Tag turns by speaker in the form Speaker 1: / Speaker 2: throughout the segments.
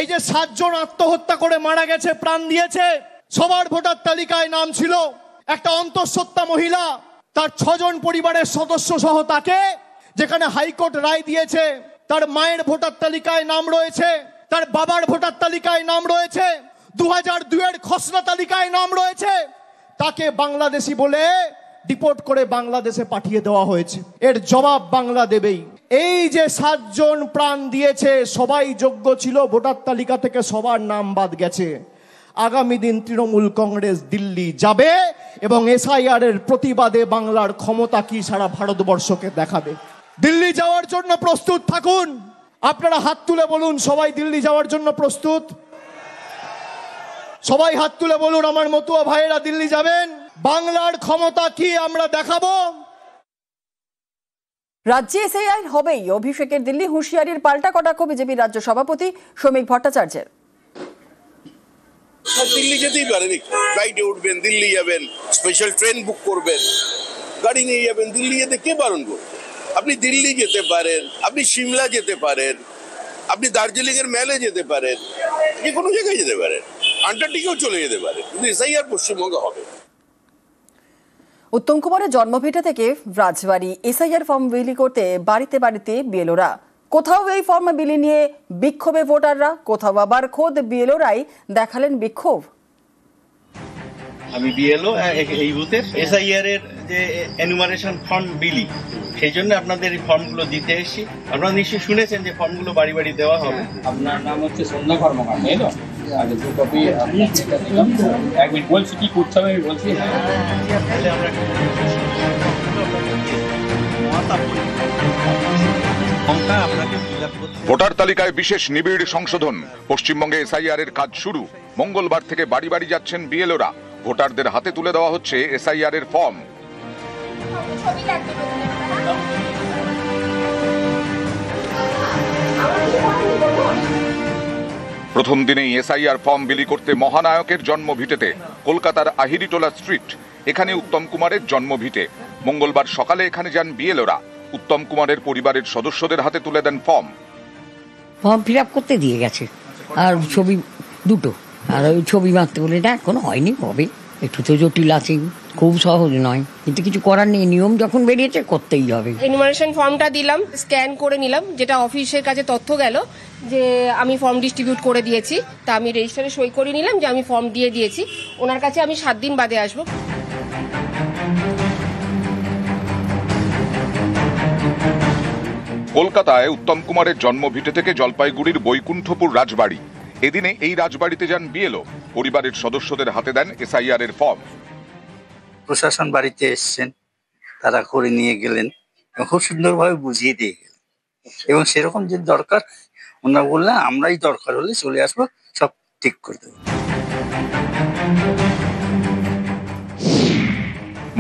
Speaker 1: এই যে 7 জন আত্মহত্যা করে মারা গেছে, প্রাণ দিয়েছে, সবার ভোটার তালিকায় নাম ছিল। একটা অন্তঃসত্ত্বা মহিলা, তার 6 জন পরিবারের সদস্য সহ তাকে, যেখানে হাইকোর্ট রায় দিয়েছে, তার মায়ের ভোটার তালিকায় নাম রয়েছে, তার বাবার ভোটার তালিকায় নাম রয়েছে, 2002 খসড়া তালিকায় নাম রয়েছে, তাকে বাংলাদেশি বলে ডিপোর্ট করে বাংলাদেশে পাঠিয়ে দেওয়া হয়েছে। এর জবাব বাংলা দেবেই। এই যে 7 জন প্রাণ দিয়েছে, সবাই যোগ্য ছিল, ভোটার তালিকা থেকে সবার নাম বাদ গেছে। আগামী দিন তৃণমূল কংগ্রেস দিল্লি যাবে এবং এসআইআর এর প্রতিবাদে বাংলার ক্ষমতা কি সারা ভারতবর্ষকে দেখাবে। দিল্লি যাওয়ার জন্য প্রস্তুত থাকুন। আপনারা হাত তুলে বলুন, সবাই দিল্লি যাওয়ার জন্য প্রস্তুত? সবাই হাত তুলে বলুন, আমার মতুয়া ভাইয়েরা দিল্লি যাবেন। বাংলার ক্ষমতা কি আমরা দেখাবো।
Speaker 2: রাজ্যে এসআইআর হবেই, অভিষেকের দিল্লি হুঁশিয়ারির পাল্টা কটাক্ষ বিজেপি রাজ্য সভাপতি শ্রমিক ভট্টাচার্যের।
Speaker 3: দিল্লি যেতেই পারেন, ফ্লাইটে উঠবেন, দিল্লি যাবেন, স্পেশাল ট্রেন বুক করবেন, গাড়ি নিয়ে যাবেন, দিল্লি যেতে কে বারণ করবে? আপনি দিল্লি যেতে পারেন, আপনি সিমলা যেতে পারেন, আপনি দার্জিলিং এর মেলে যেতে পারেন, যে কোনো জায়গায় যেতে পারেন, আন্টার্কটিকাও চলে যেতে পারেন, কিন্তু এসআইআর পশ্চিমবঙ্গে হবে।
Speaker 2: উত্তম কুমারের জন্মভিটা থেকে রাজবাড়ি এসআইআর ফর্ম বিলি করতে বাড়িতে বাড়িতে বিএলওরা। কোথাও এই ফর্ম বিলি নিয়ে বিক্ষোভে ভোটাররা, কোথাও আবার খোদ বিএলওরাই দেখালেন বিক্ষোভ।
Speaker 4: আমি বিএলও এই বুথের এসআইআর এর যে এনুমারেশন ফর্ম বিলি, সেই জন্য আপনাদের এই ফর্মগুলো দিতে এসেছি। আপনারা নিশ্চয়ই শুনেছেন যে ফর্মগুলো বাড়ি বাড়ি দেওয়া হবে।
Speaker 5: আপনার নাম হচ্ছে সন্ধ্যা কর্মকার, তাই তো? আচ্ছা, 2 কপি আমি দিলাম। 1 মিনিট, বলছি কি করতে হবে আমি বলছি।
Speaker 6: ভোটার তালিকায় বিশেষ নিবিড় সংশোধন। পশ্চিমবঙ্গে এসআইআর এর কাজ শুরু। মঙ্গলবার থেকে বাড়ি বাড়ি যাচ্ছেন বিএলওরা। ভোটারদের হাতে তুলে দেওয়া হচ্ছে এসআইআর এর ফর্ম। প্রথম দিনেই এসআইআর ফর্ম বিলি করতে মহানায়কের জন্মভিটেতে, কলকাতার আহিরিটোলা স্ট্রিট। এখানে উত্তম কুমারের জন্মভিটে। মঙ্গলবার সকালে এখানে যান বিএলওরা। উত্তম কুমারের পরিবারের সদস্যদের হাতে তুলে দেন ফর্ম
Speaker 7: ফিল আপ করতে দিয়ে গেছে, আর ছবি 2টো, আর ওই ছবি মারতে বলে না, এখনো হয়নি, হবে। একটু তো জটিল আছে, খুব সহজ নয়, কিন্তু কিছু করার নেই, নিয়ম যখন বেরিয়েছে করতেই হবে।
Speaker 8: এনুমারেশন ফর্মটা দিলাম, স্ক্যান করে নিলাম, যেটা অফিসের কাছে তথ্য গেল যে আমি ফর্ম ডিস্ট্রিবিউট করে দিয়েছি। তা আমি রেজিস্টারে সই করে নিলাম যে আমি ফর্ম দিয়ে দিয়েছি। ওনার কাছে আমি 7 দিন বাদে আসবো।
Speaker 6: কলকাতায় উত্তম কুমারের জন্মভিটে থেকে জলপাইগুড়ির বৈকুণ্ঠপুর রাজবাড়ি। এদিনে এই রাজবাড়িতে যান বিএলও। পরিবারের সদস্যদের হাতে দেন এসআইআর এর ফর্ম।
Speaker 9: প্রশাসন বাড়িতে এসছেন, তারা করে নিয়ে গেলেন, খুব সুন্দরভাবে বুঝিয়ে দিয়ে গেলেন, এবং সেরকম যে দরকার ওনারা বললেন আমরাই দরকার হলে চলে আসবো, সব ঠিক করে দেবো।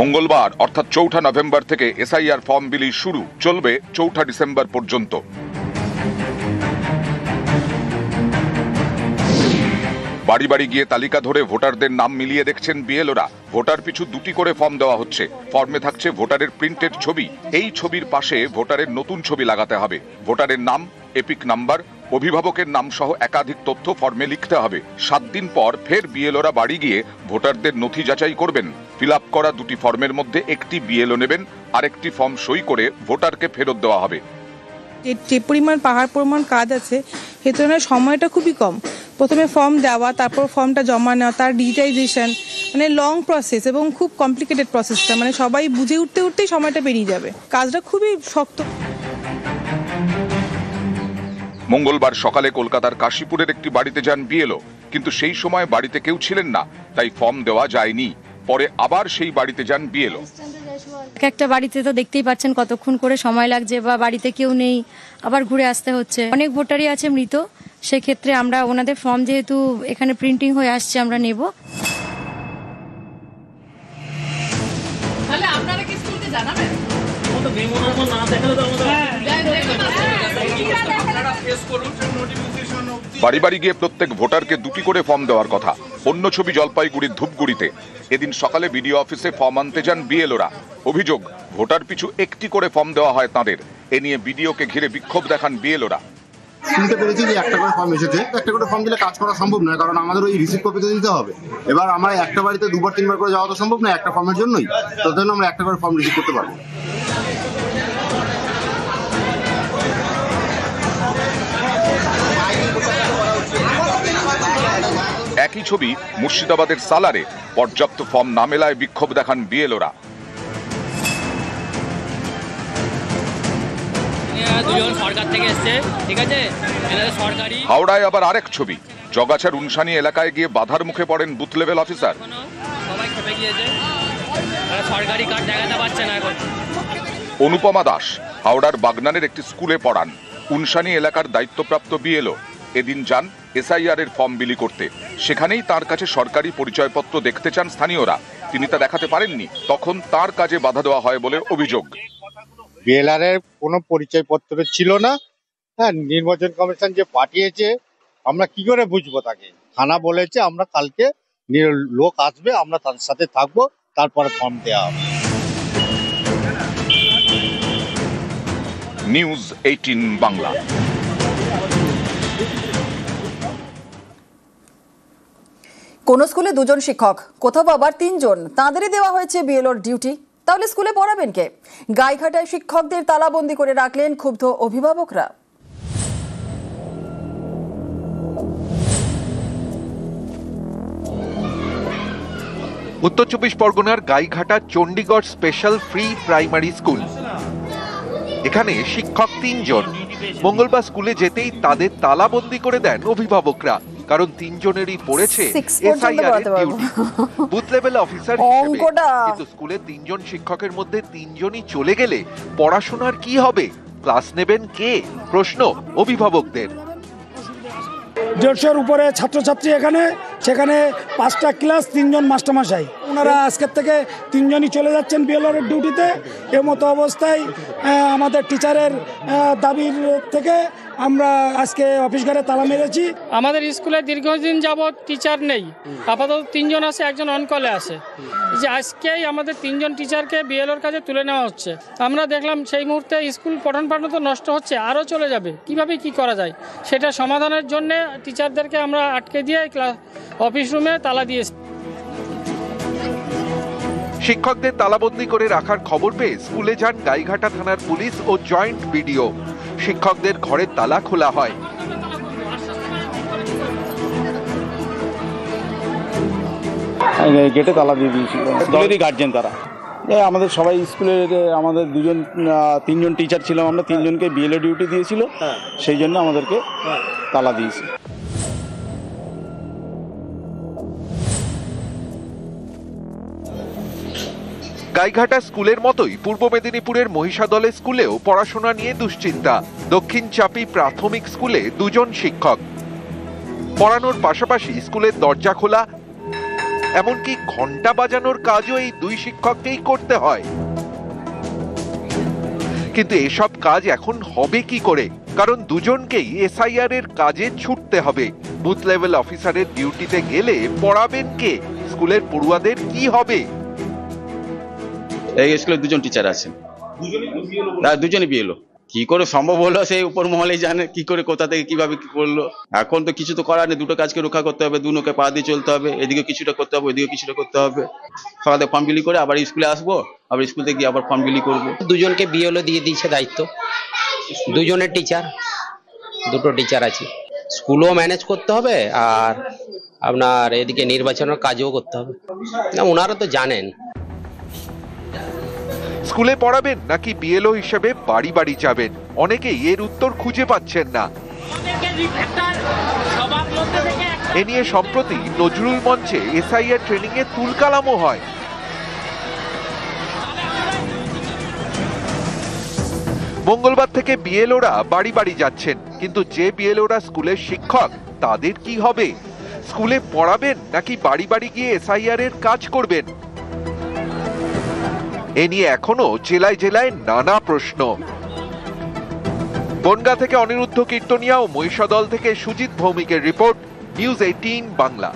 Speaker 6: মঙ্গলবার অর্থাৎ 4 নভেম্বর থেকে এসআইআর ফর্ম বিলি শুরু, চলবে 4 ডিসেম্বর পর্যন্ত। বাড়ি বাড়ি গিয়ে তালিকা ধরে ভোটারদের নাম মিলিয়ে দেখছেন বিএলওরা। ভোটার পিছু 2টি করে ফর্ম দেওয়া হচ্ছে। ফর্মে থাকছে ভোটারের প্রিন্টেড ছবি। এই ছবির পাশে ভোটারের নতুন ছবি লাগাতে হবে। ভোটারের নাম, এপিক নাম্বার, অভিভাবকের নাম সহ একাধিক তথ্য ফর্মে লিখতে হবে। 7 দিন পর ফের বিএলওরা বাড়ি গিয়ে ভোটারদের নথি যাচাই করবেন। ফিল আপ করা 2টি ফর্মের মধ্যে একটি বিএলও নেবেন, আরেকটি ফর্ম সই করে ভোটারকে ফেরত দেওয়া হবে।
Speaker 10: যে পরিমাণ পাহাড় পরিমাণ কাজ আছে, সে তুলনায় সময়টা খুবই কম। প্রথমে ফর্ম দেওয়া, তারপর ফর্মটা জমা নেওয়া, তার ডিজিটাইজেশন, মানে লং প্রসেস এবং খুব কমপ্লিকেটেড প্রসেসটা, মানে সবাই বুঝে উঠতেই সময়টা পেরিয়ে যাবে। কাজটা খুবই শক্ত।
Speaker 6: মঙ্গলবার সকালে কলকাতার কাশীপুরের একটি বাড়িতে যান বিএলও, কিন্তু সেই সময় বাড়িতে কেউ ছিলেন না, তাই ফর্ম দেওয়া যায়নি। পরে আবার সেই বাড়িতে যান বিএলও।
Speaker 11: একটা বাড়িতে তো দেখতেই পাচ্ছেন কতক্ষণ করে সময় লাগছে, বা বাড়িতে কেউ নেই, আবার ঘুরে আসতে হচ্ছে। অনেক ভোটারই আছে মৃত, সেক্ষেত্রে আমরা ওনাদের ফর্ম যেহেতু এখানে প্রিন্টিং হয়ে আসছে আমরা নেব।
Speaker 6: বাড়ি বাড়ি গিয়ে প্রত্যেক ভোটারকে 2টি করে ফর্ম দেওয়ার কথা। অন্য ছবি জলপাইগুড়ির ধূপগুড়িতে। এদিন সকালে বিডিও অফিসে ফর্ম আনতে যান বিএলওরা। অভিযোগ, ভোটার পিছু 1টি করে ফর্ম দেওয়া হয় তাঁদের। এ নিয়ে বিডিওকে ঘিরে বিক্ষোভ দেখান বিএলওরা।
Speaker 12: শুনতে পেরেছি যে একটা করে ফর্ম এসেছে। একটা করে ফর্ম দিলে কাজ করা সম্ভব নয়, কারণ আমাদের ওই রিসিপ্ট কপিতে দিতে হবে। এবার আমরা একটা বাড়িতে 2-3 বার করে যাওয়া তো সম্ভব নয় একটা ফর্মের জন্যই, তার জন্য আমরা একটা করে ফর্ম রিসিভ করতে পারবো।
Speaker 6: একই ছবি মুর্শিদাবাদের সালারে পর্যাপ্ত ফর্ম না মেলায় বিক্ষোভ দেখান বিএলওরা।
Speaker 13: সরকার থেকে এসছে, ঠিক আছে, সরকারি।
Speaker 6: হাওড়ায় আবার আরেক ছবি, জগাছার উনসানি এলাকায় গিয়ে বাধার মুখে পড়েন বুথ লেভেল অফিসার।
Speaker 13: সবাই খেপে গিয়েছে, সরকারি কার্ড দেখাতে পারছে না এখন।
Speaker 6: অনুপমা দাস হাওড়ার বাগনানের একটি স্কুলে পড়ান, উনসানি এলাকার দায়িত্বপ্রাপ্ত বিএলও। এদিন যান এসআইআর এর ফর্ম বিলি করতে। সেখানেই তার কাছে সরকারি পরিচয়পত্র দেখতে চান স্থানীয়রা। তিনি তা দেখাতে পারেননি, তখন তার কাজে বাধা দেওয়া হয় বলে অভিযোগ।
Speaker 14: বিএলআর এর কোনো পরিচয়পত্র ছিল না। হ্যাঁ, নির্বাচন কমিশন যে পাঠিয়েছে আমরা কি করে বুঝবো তাকে? থানা বলেছে আমরা কালকে লোক আসবে, আমরা তাদের সাথে থাকবো, তারপরে ফর্ম দেওয়া হবে।
Speaker 6: নিউজ 18 বাংলা।
Speaker 2: কোন স্কুলে 2 জন শিক্ষক, কোথাও আবার 3 জন, তাদেরই দেওয়া হয়েছে বিএলওর ডিউটি। তাহলে স্কুলে পড়াবেন কে? গাইঘাটায় শিক্ষকদের তালাবন্দি করে রাখলেন ক্ষুব্ধ অভিভাবকরা।
Speaker 15: উত্তর 24 পরগনার Gaighata Chandigarh special free primary school. এখানে শিক্ষক 3 জন। মঙ্গলবার স্কুলে যেতেই তাদের তালাবন্দি করে দেন অভিভাবকরা, কারণ 3 জনেরই পড়েছে এসআইআর এর ডিউটি। বুথ লেভেল অফিসার হিসেবে। কিন্তু স্কুলে 3 জন শিক্ষকের মধ্যে 3 জনই চলে গেলে পড়াশোনার কি হবে? ক্লাস নেবেন কে? প্রশ্ন অভিভাবকদের।
Speaker 16: 150-এর উপরে ছাত্রছাত্রী এখানে, সেখানে 5টা ক্লাস, 3 জন মাস্টারমশাই। ওনারা আজকের থেকে 3 জনই চলে যাচ্ছেন বিএলওর ডিউটিতে। এর মতো অবস্থায় আমাদের টিচারের দাবির থেকে আমরা আজকে অফিস ঘরে তালা মেরেছি।
Speaker 17: আমাদের স্কুলে দীর্ঘদিন যাবৎ টিচার নেই, আপাতত 3 জন আছে, একজন অনকলে আছে। যে আজকেই আমাদের 3 জন টিচারকে বিএলওর কাছে তুলে নেওয়া হচ্ছে। আমরা দেখলাম সেই মুহূর্তে স্কুল পঠন পাঠন তো নষ্ট হচ্ছে, আরও চলে যাবে। কিভাবে কি করা যায় সেটা সমাধানের জন্য টিচারদেরকে আমরা আটকে দিয়ে অফিস রুমে তালা দিয়েছি।
Speaker 15: শিক্ষকদের তালাবন্দি করে রাখার খবর পেয়ে স্কুলে যান গাইঘাটা থানার পুলিশ ও জয়েন্ট বিডিও। শিক্ষকদের ঘরের তালা খোলা হয়।
Speaker 18: গেটে তালা দিয়ে দিয়েছিল স্কুলেরই গার্জেন তারা। আমাদের সবাই স্কুলের আমাদের 3 জন টিচার ছিলাম, আমরা 3 জনকে বিএলও ডিউটি দিয়েছিল, সেই জন্য আমাদেরকে তালা দিয়েছে।
Speaker 15: গাইঘাটা স্কুলের মতোই পূর্ব মেদিনীপুরের মহিষাদলে স্কুলেও পড়াশোনা নিয়ে দুশ্চিন্তা। দক্ষিণ চাপি প্রাথমিক স্কুলে 2 জন শিক্ষক। পড়ানোর পাশাপাশি স্কুলের দরজা খোলা, এমনকি ঘন্টা বাজানোর কাজও এই 2 শিক্ষককেই করতে হয়। কিন্তু এসব কাজ এখন হবে কি করে? কারণ 2 জনকেই এসআইআর এর কাজে ছুটতে হবে। বুথ লেভেল অফিসারের ডিউটিতে গেলে পড়াবেন কে? স্কুলের পড়ুয়াদের কি হবে?
Speaker 18: এই স্কুলে 2 জন টিচার আছেন, 2 জনই বিএলও। কি করে সম্ভব হলো সেই উপর মহলেই জানে, কি করে কোথা থেকে কিভাবে কি করলো। এখন তো কিছু তো করার নেই, 2টো কাজকে রক্ষা করতে হবে, 2 নৌকে পা দিয়ে চলতে হবে। এদিকে কিছুটা করতে হবে, ওইদিকে কিছুটা করতে হবে। সকালে ফর্ম বিলি করে আবার স্কুলে আসবো, আবার স্কুল থেকে গিয়ে আবার ফর্ম বিলি করবো।
Speaker 19: 2 জনকে বিএলও দিয়ে দিয়েছে দায়িত্ব, 2 জনের টিচার, 2টো টিচার আছে। স্কুলও ম্যানেজ করতে হবে আর আপনার এদিকে নির্বাচনের কাজও করতে হবে। না, ওনারা তো জানেন।
Speaker 15: স্কুলে পড়াবেন নাকি বিএলও হিসেবে বাড়ি বাড়ি যাবেন? অনেকেই এর উত্তর খুঁজে পাচ্ছেন না। এ নিয়ে সম্প্রতি নজরুল মঞ্চে এসআইআর ট্রেনিং এ তুলকালামও হয়। মঙ্গলবার থেকে বিএলওরা বাড়ি বাড়ি যাচ্ছেন, কিন্তু যে বিএলওরা স্কুলের শিক্ষক তাদের কি হবে? স্কুলে পড়াবেন নাকি বাড়ি বাড়ি গিয়ে এসআইআর এর কাজ করবেন? এ নিয়ে এখনো জেলায় জেলায় নানা প্রশ্ন। বনগাঁ থেকে অনিরুদ্ধ কীর্তনিয়া ও মহিষাদল থেকে সুজিত ভৌমিকের রিপোর্ট, নিউজ 18 বাংলা।